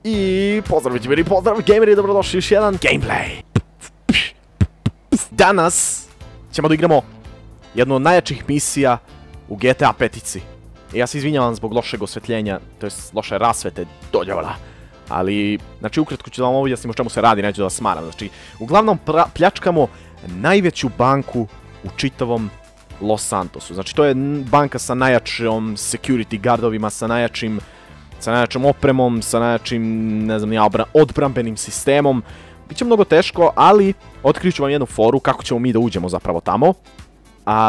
I pozdrav YouTuberi, pozdrav gameri, dobrodošli još jedan gameplay. Danas ćemo da igramo jednu od najjačih misija u GTA 5-ici. Ja se izvinjavam zbog lošeg osvetljenja, to jest loše rasvete dođevala. Ali, znači ukratko ću da vam objasnim o čemu se radi, neću da vas smaram. Znači, uglavnom pljačkamo najveću banku u čitavom Los Santosu. Znači, to je banka sa najjačom security guardovima, sa najjačom opremom, sa najjačim, ne znam, odbrambenim sistemom. Biće mnogo teško, ali otkrit ću vam jednu foru kako ćemo mi da uđemo zapravo tamo.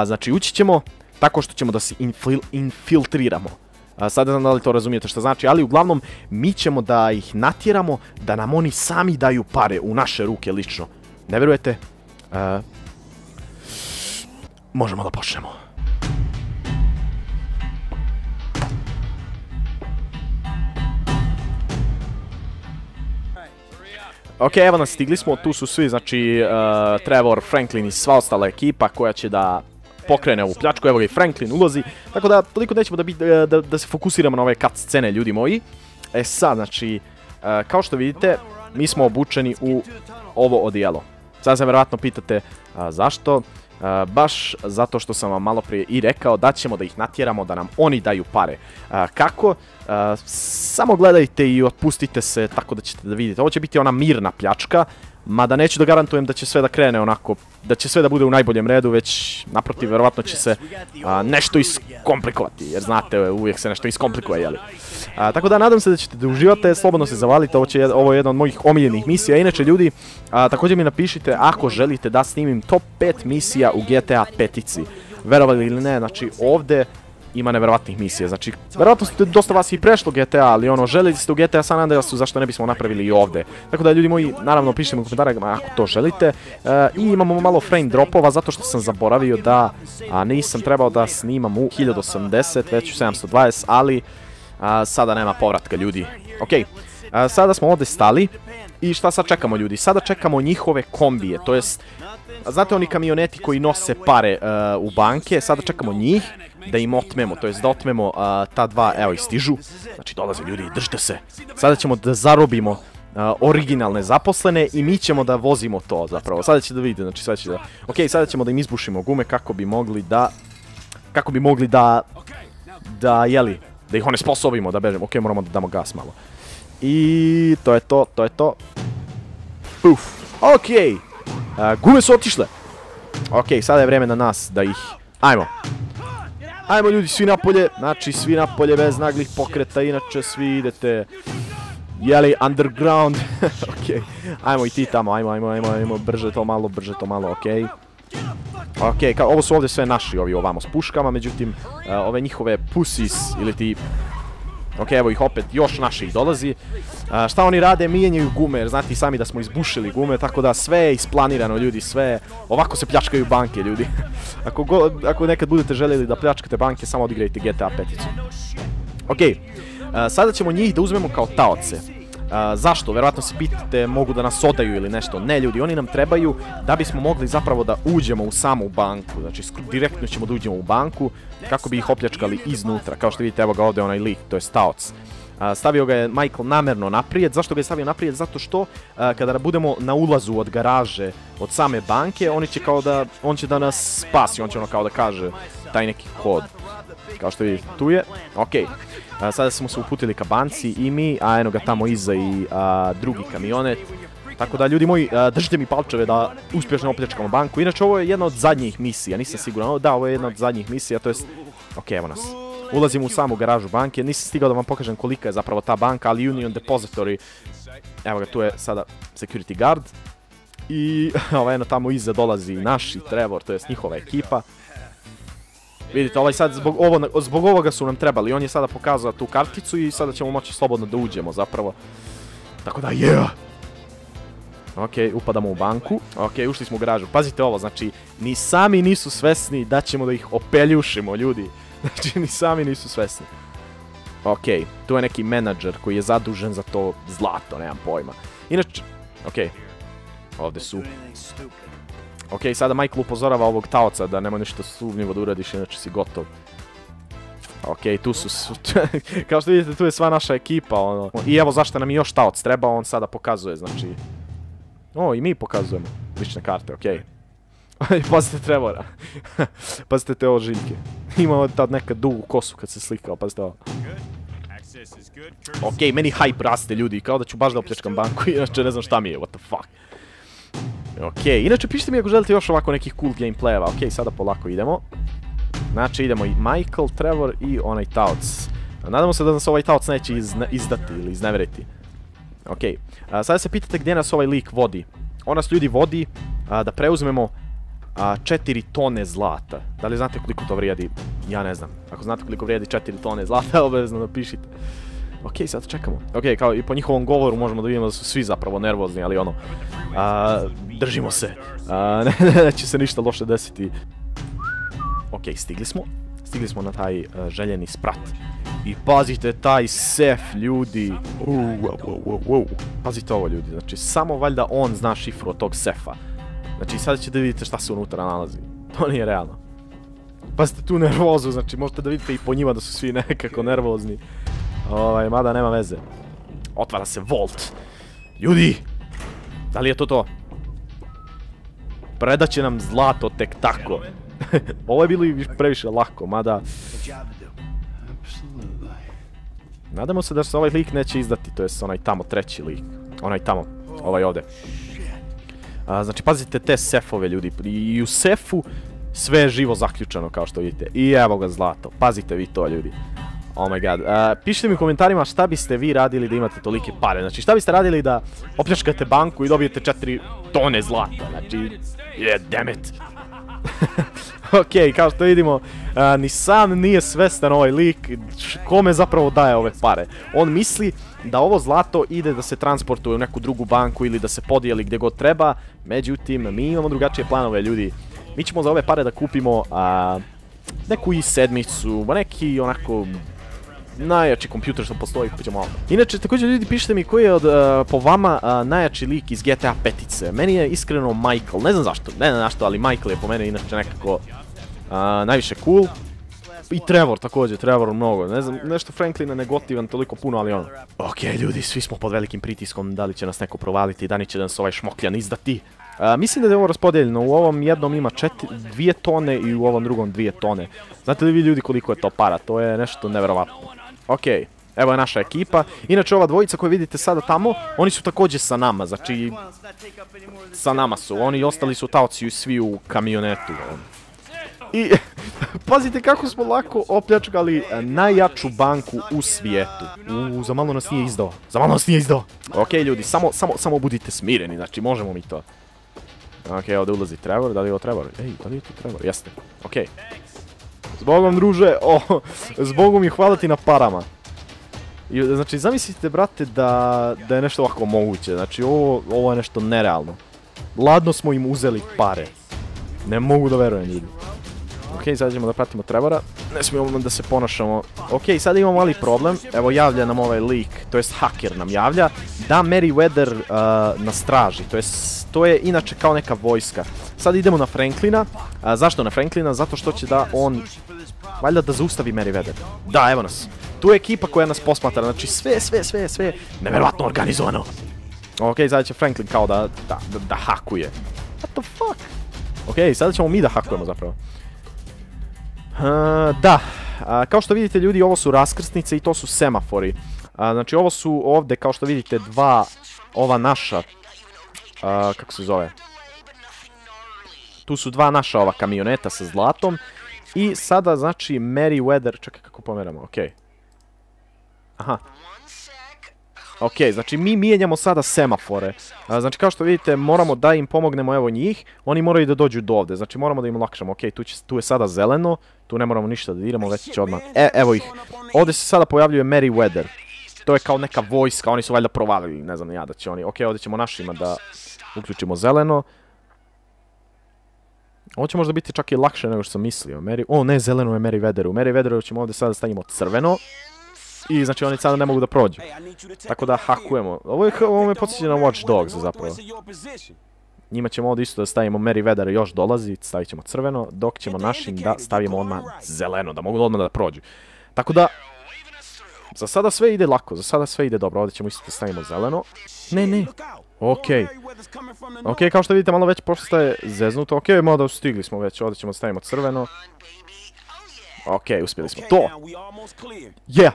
Znači, ući ćemo tako što ćemo da se infiltriramo. Sad ne znam da li to razumijete što znači, ali uglavnom mi ćemo da ih natjeramo da nam oni sami daju pare u naše ruke lično. Ne vjerujete? Možemo da počnemo. Ok, evo nas, stigli smo, tu su svi, znači Trevor, Franklin i sva ostala ekipa koja će da pokrene ovu pljačku. Evo ga i Franklin ulazi, tako da toliko nećemo da se fokusiramo na ove cut scene, ljudi moji. Sad, znači, kao što vidite, mi smo obučeni u ovo odijelo. Sad se vjerojatno pitate zašto. Baš zato što sam vam malo prije i rekao da ćemo da ih natjeramo da nam oni daju pare. Kako? Samo gledajte i otpustite se tako da ćete da vidite. Ovo će biti ona mirna pljačka, mada neću da garantujem da će sve da krene onako, da će sve da bude u najboljem redu, već naprotiv, verovatno će se nešto iskomplikovati, jer znate, uvijek se nešto iskomplikuje, jeli. Tako da nadam se da ćete da uživate, slobodno se zavalite, ovo je jedna od mojih omiljenih misija. Inače, ljudi, također mi napišite ako želite da snimim top 5 misija u GTA 5-ici. Verovali ili ne, znači ovdje ima neverovatnih misija, znači verovatno ste dosta vas i prešlo GTA, ali ono, želili ste u GTA San Andreasu, zašto ne bismo napravili i ovdje. Tako da, ljudi moji, naravno pišite mi u komentarima ako to želite. I imamo malo frame dropova zato što sam zaboravio da nisam trebao da snimam u 1080, već u 720, ali sada nema povratka, ljudi. Ok, sada smo ovdje stali i šta sad čekamo, ljudi? Sada čekamo njihove kombije, to jest, znate oni kamioneti koji nose pare u banke, sada čekamo njih da im otmemo, to jest da otmemo ta dva, evo i stižu. Znači dolaze, ljudi, držite se. Sada ćemo da zarobimo originalne zaposlene i mi ćemo da vozimo to zapravo. Sada ćete da vidite, znači sada ćete da... Ok, sada ćemo da im izbušimo gume kako bi mogli da, jeli, da ih onesposobimo da bežemo. Ok, moramo da damo gas malo. I to je to. Uf, ok. Gume su otišle. Ok, sada je vreme na nas da ih... Ajmo, ljudi, svi napolje. Znači, svi napolje bez naglih pokreta. Inače, svi idete... Jeli, underground. Ok, ajmo i ti tamo. Ajmo, brže to malo, ok. Ok, ovo su ovdje sve naši, ovi ovamo s puškama. Međutim, ove njihove pussies ili ti... Ok, evo ih opet, još naših dolazi. Šta oni rade? Mijenjaju gume, jer znate i sami da smo izbušili gume, tako da sve je isplanirano, ljudi, sve. Ovako se pljačkaju banke, ljudi. Ako nekad budete željeli da pljačkate banke, samo odigrajte GTA 5-icu. Ok, sada ćemo njih da uzmemo kao taoce. Zašto? Verovatno se pitate, mogu da nas odaju ili nešto. Ne, ljudi, oni nam trebaju da bismo mogli zapravo da uđemo u samu banku. Znači, direktno ćemo da uđemo u banku kako bi ih opljačkali iznutra. Kao što vidite, evo ga ovdje onaj lik, to je taoc. Stavio ga je Michael namjerno naprijed. Zašto ga je stavio naprijed? Zato što kada budemo na ulazu od garaže, od same banke, on će da nas spasi, on će ono kao da kaže taj neki kod. Kao što vidite, tu je. Ok, sada smo se uputili ka banci i mi, a eno ga tamo iza i drugi kamionet. Tako da, ljudi moji, držite mi palčeve da uspješno opljačkamo banku. Inače, ovo je jedna od zadnjih misija, nisam siguran. Da, ovo je jedna od zadnjih misija, to jest... Ok, evo nas. Ulazimo u samu garažu banke, nisam stigao da vam pokažem kolika je zapravo ta banka, ali Union Depository, evo ga, tu je sada security guard. I eno tamo iza dolazi naš i Trevor, to jest njihova ekipa. Vidite, ovaj sad, zbog ovoga su nam trebali, on je sada pokazao tu karticu i sada ćemo moći slobodno da uđemo zapravo. Tako da, yeah! Ok, upadamo u banku. Ok, ušli smo u garažu. Pazite ovo, znači, ni sami nisu svesni da ćemo da ih opeljušimo, ljudi. Znači, ni sami nisu svesni. Ok, tu je neki menadžer koji je zadužen za to zlato, nemam pojma. Inače, ok, ovdje su... Ok, sada Michael upozorava ovog taoca da nema ništa sumnjivo da uradiš, inače si gotov. Okej, tu su, kao što vidite, tu je sva naša ekipa, ono. I evo zašto nam je još taoc treba, on sada pokazuje, znači... O, i mi pokazujemo lične karte, okej. Pazite Trevora. Pazite te ovo žiljke. Imao tad neka dugu kosu kad se slikao, pazite ovo. Okej, meni hype raste ljudi, kao da ću baš da opljačkam banku, inače ne znam šta mi je, what the fuck. Okej, inače pišite mi ako želite još ovako nekih cool gameplayeva, okej, sada polako idemo. Znači idemo i Michael, Trevor i onaj taoc. Nadamo se da nas ovaj taoc neće izdati ili izneveriti. Okej, sada se pitate gdje nas ovaj lik vodi. On nas ljudi vodi da preuzmemo 4 tone zlata. Da li znate koliko to vrijedi? Ja ne znam. Ako znate koliko vrijedi 4 tone zlata, obavezno napišite. Okej, sad čekamo. Okej, kao i po njihovom govoru možemo da vidimo da su svi zapravo nervozni, ali ono... držimo se. Neće se ništa loše desiti. Okej, stigli smo. Stigli smo na taj željeni sprat. I pazite taj sef, ljudi. Pazite ovo, ljudi. Znači, samo valjda on zna šifru od tog sefa. Znači, sada ćete da vidite šta se unutra nalazi. To nije realno. Pazite tu nervozu, znači, možete da vidite i po njima da su svi nekako nervozni. Mada nema veze. Otvara se Vault. Ljudi! Da li je to to? Predat će nam zlato tek tako. Ovo je bilo i previše lako, mada... Nadamo se da se ovaj lik neće izdati, to je onaj tamo treći lik. Onaj tamo, ovaj ovdje. Znači, pazite te sefove, ljudi. I u sefu sve je živo zaključano, kao što vidite. I evo ga zlato. Pazite vi to, ljudi. Oh my god. Pišite mi u komentarima šta biste vi radili da imate tolike pare. Znači, šta biste radili da opljačkate banku i dobijete 4 tone zlata. Znači, damn it. Okej, kao što vidimo, ni sam nije svestan ovaj lik kome zapravo daje ove pare. On misli da ovo zlato ide da se transportuje u neku drugu banku ili da se podijeli gdje god treba. Međutim, mi imamo drugačije planove, ljudi. Mi ćemo za ove pare da kupimo neku i7-icu, neki onako najjači kompjuter što postoji, pa ćemo... Inače, također ljudi, pišite mi koji je po vama najjači lik iz GTA 5-ice. Meni je iskreno Michael, ne znam zašto, ne znam zašto, ali Michael je po mene inače nekako najviše cool. I Trevor također, Trevor mnogo, ne znam, nešto Franklina ne gotivan toliko puno, ali ono. Okej, ljudi, svi smo pod velikim pritiskom, da li će nas neko provaliti, da li će nas ovaj šmokljan izdati. Mislim da je ovo raspodijeljeno, u ovom jednom ima 2 tone i u ovom drugom 2 tone. Znate li vi ljudi koliko je to para, to je nešto nevjerovatno. Okej, evo je naša ekipa. Inače ova dvojica koju vidite sada tamo, oni su također sa nama, znači... Sa nama su, oni ostali su taoci svi u kamionetu. I pazite kako smo lako opljačkali najjaču banku u svijetu. Za malo nas nije izdao, za malo nas nije izdao. Okej ljudi, samo budite smireni, znači možemo mi to. Okej, ovdje ulazi Trevor, da li je ovo Trevor? Ej, da li je to Trevor? Jeste, okej. Zbogom druže, zbogom i hvala ti na parama. Znači, zamislite, brate, da je nešto ovako moguće. Znači, ovo je nešto nerealno. Ladno smo im uzeli pare. Ne mogu da verujem, ljudi. Okej, sad ćemo da pratimo Trevora. Ne smijemo da se ponašamo. Okej, sad imamo mali problem. Evo, javlja nam ovaj lik, to jest haker nam javlja, da Merryweather na straži. To je inače kao neka vojska. Sad idemo na Franklina. Zašto na Franklina? Zato što će da on... Valjda da zaustavi Merryweather. Da, evo nas. Tu je ekipa koja nas posmatra. Znači sve nevjerovatno organizovano. Okej, sada će Franklin kao da hakuje. What the fuck? Okej, sada ćemo mi da hakujemo zapravo. Da, kao što vidite ljudi, ovo su raskrsnice i to su semafori. Znači ovo su ovdje, kao što vidite, ova naša, kako se zove? Tu su 2 naša ova kamioneta sa zlatom. I sada, znači, Merryweather, čekaj kako pomeramo, okej. Aha. Okej, znači mi mijenjamo sada semafore. Znači kao što vidite moramo da im pomognemo, evo njih. Oni moraju da dođu do ovdje, znači moramo da im olakšamo. Okej, tu je sada zeleno, tu ne moramo ništa da diramo, već će odmah. Evo ih. Ovdje se sada pojavljuje Merryweather. To je kao neka vojska, oni su valjda provalili, ne znam ja da će oni. Okej, ovdje ćemo našima da uključimo zeleno. Ovo će možda biti čak i lakše nego što sam mislio. O ne, zeleno je Merryweatheru. Merryweatheru ćemo ovdje sada stavimo crveno. I znači oni sada ne mogu da prođu. Tako da hakujemo. Ovo me podsjeća na Watch Dogs zapravo. Njima ćemo ovdje isto da stavimo Merryweather, još dolazi, stavit ćemo crveno, dok ćemo našim da stavimo odmah zeleno, da mogu odmah da prođu. Tako da, za sada sve ide lako, za sada sve ide dobro. Ovdje ćemo isto stavimo zeleno. Ne. Okej. Okej, kao što vidite malo već postaje zeznuto. Okej, malo da stigli smo već, ovdje ćemo stavimo crveno. Okej, uspjeli smo to. Yeah!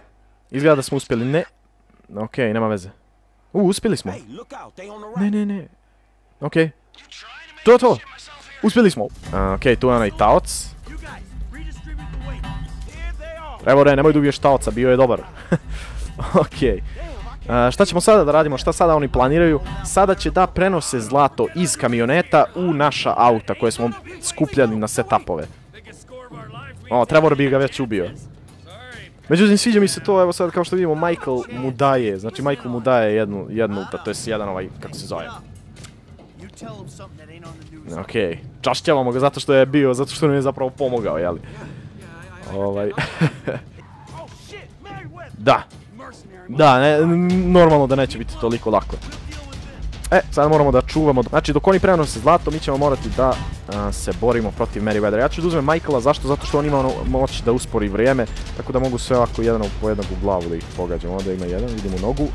Izgleda da smo uspjeli, ne. Okej, nema veze. Uspjeli smo. Ne. Okej. To. Uspjeli smo. Okej, tu je onaj taoc. Evo nemoj da ubiješ taoca, bio je dobar. Okej. Šta ćemo sada da radimo, šta sada oni planiraju? Sada će da prenose zlato iz kamioneta u naša auta koje smo skupljali na setupove. Trevor bi ga već ubio. Međutim, sviđa mi se to, evo sad kao što vidimo, Michael mu daje, znači Michael mu daje jednu, to jest jedan ovaj, kako se zove. Okej, čašćavamo ga zato što je bio, zato što nam je zapravo pomogao, jeli? Da, normalno da neće biti toliko lako. Sad moramo da čuvamo, znači dok oni prenose zlato, mi ćemo morati da se borimo protiv Merryweathera. Ja ću da uzmem Michaela, zašto? Zato što on ima moć da uspori vrijeme, tako da mogu sve ovako jedan po jednog u glavu da ih pogađam. Ovdje ima jedan, vidimo nogu.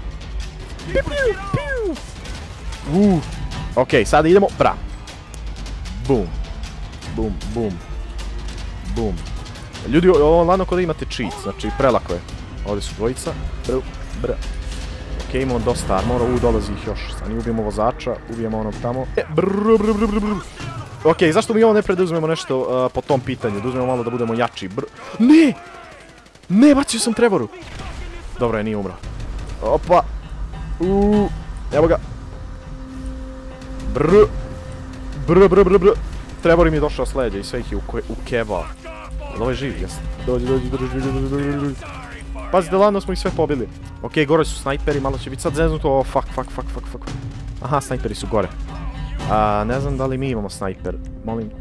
Okej, sada idemo, bra. Bum. Ljudi, ovo ladno kod da imate cheat, znači prelako je. Ovdje su dvojica. Okej, imamo dosta armora, dolazi ih još. Sani, ubijemo vozača, ubijemo onog tamo. Okej, zašto mi ovo ne preduzmemo nešto po tom pitanju? Da uzmemo malo da budemo jači. Ne, bacio sam Trevoru. Dobro je, nije umro. Opa. Evo ga. Trevor im je došao s leđa i sve ih je ukevao. Ali ovo je živ, jesno. Dođi. Pazite, ladno smo ih sve pobili. Okej, gore su snajperi, malo će biti sad zeznuto. Fuck. Aha, snajperi su gore. Ne znam da li mi imamo snajper. Molim.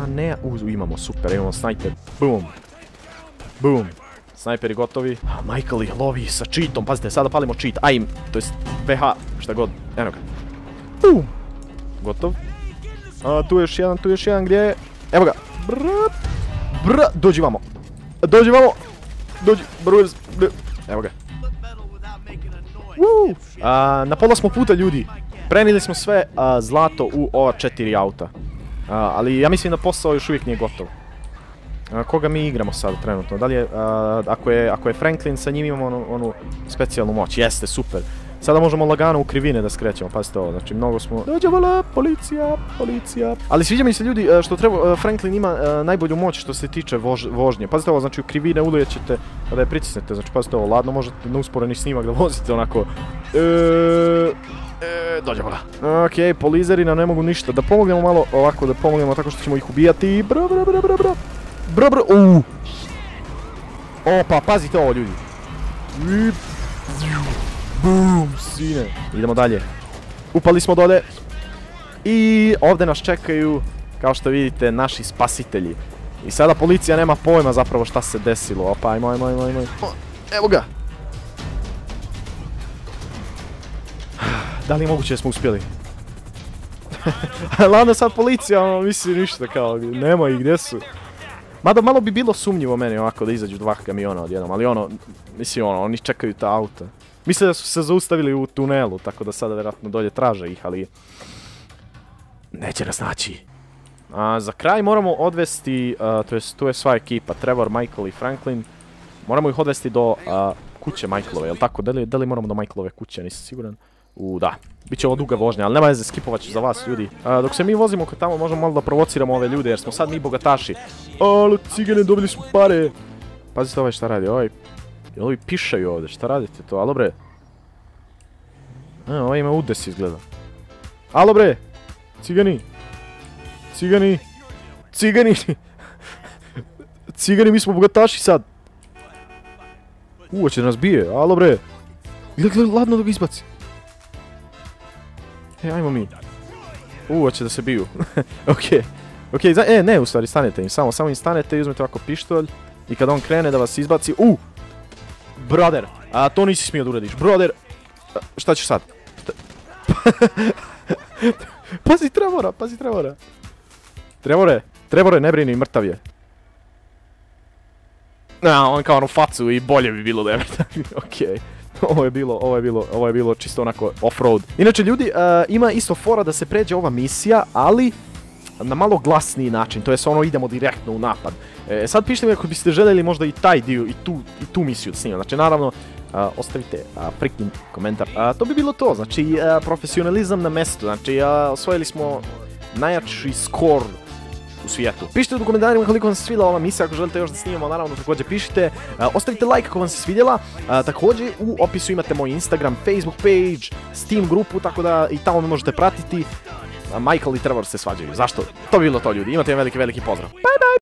Ne. Imamo, super, imamo snajper. Boom. Snajperi gotovi. Michael ih lovi sa cheatom. Pazite, sada palimo cheat. AIM, to jest VH, šta god. Eno ga. Boom. Gotov. Tu je još jedan, gdje je? Evo ga. Dođi vamo. Evo ga. Na pola smo puta, ljudi. Prenijeli smo sve zlato u ova 4 auta. Ali ja mislim da posao još uvijek nije gotov. Koga mi igramo sada trenutno? Da li je, ako je Franklin, sa njim imamo onu specijalnu moć. Jeste, super. Sada možemo lagano u krivine da skrećemo, pazite ovo, znači mnogo smo... Dođevala, policija. Ali sviđa mi se, ljudi, što Franklin ima najbolju moć što se tiče vožnje. Pazite ovo, znači u krivine ulijećete kada je pritisnete, znači pazite ovo, ladno možete na usporeni snimak da vozite onako... Dođevala. Okej, polizeri nam ne mogu ništa, da pomognemo malo ovako, da pomognemo tako što ćemo ih ubijati. Opa, pazite ovo, ljudi. Boom, sine. Idemo dalje. Upali smo dole. I ovdje nas čekaju, kao što vidite, naši spasitelji. I sada policija nema pojma zapravo šta se desilo. Opa, ajmo. Evo ga. Da li je moguće da smo uspjeli? Ladno sad policija, misli ništa kao, nema ih, gdje su? Mada malo bi bilo sumnjivo meni ovako da izađu 2 kamiona odjednom, ali oni čekaju ta auta. Misle da su se zaustavili u tunelu, tako da sada vjerojatno dolje traže ih, ali... Neće nas naći. Za kraj moramo odvesti, to jest tu je sva ekipa, Trevor, Michael i Franklin. Moramo ih odvesti do kuće Michaelove, jel tako? Da li moramo do Michaelove kuće, nisam siguran. Da. Biće ovo duga vožnja, ali nema veze, skipovat ću za vas, ljudi. Dok se mi vozimo kod tamo, možemo malo da provociramo ove ljude, jer smo sad mi bogataši. Alo, cigane, dobili smo pare. Pazite ovaj šta radi, jel ovi pišaju ovdje, šta radite to, alo bre? Ovaj ima udes izgleda. Alo bre! Cigani! Cigani, mi smo bogataši sad! Hoće da nas bije, alo bre! Gled, ladno da ga izbaci! Ajmo mi. Hoće da se biju. Okej, ne, u stvari, stanete im, samo im stanete i uzmete ovako pištolj. I kad on krene da vas izbaci, brother, to nisi smio da uradiš, brother. Šta ćeš sad? Pazi Trevora. Trevore, ne brini, mrtav je. On kao ono facu i bolje bi bilo da je okej. Ovo je bilo čisto onako off-road. Inače ljudi, ima isto fora da se pređe ova misija, ali na malo glasniji način, to jest ono idemo direktno u napad. Sad pišite mi ako biste željeli možda i taj dio i tu misiju da snimam. Znači naravno, ostavite freaking komentar. To bi bilo to, znači profesionalizam na mestu, znači osvojili smo najjači skor u svijetu. Pišite u komentarima koliko vam se svidjela ova misija, ako želite još da snimamo, naravno također pišite. Ostavite like ako vam se svidjela. Također u opisu imate moj Instagram, Facebook page, Steam grupu, tako da i tamo me možete pratiti. Michael i Trevor se svađaju. Zašto? To bi bilo to ljudi. Imate veliki pozdrav. Bye bye!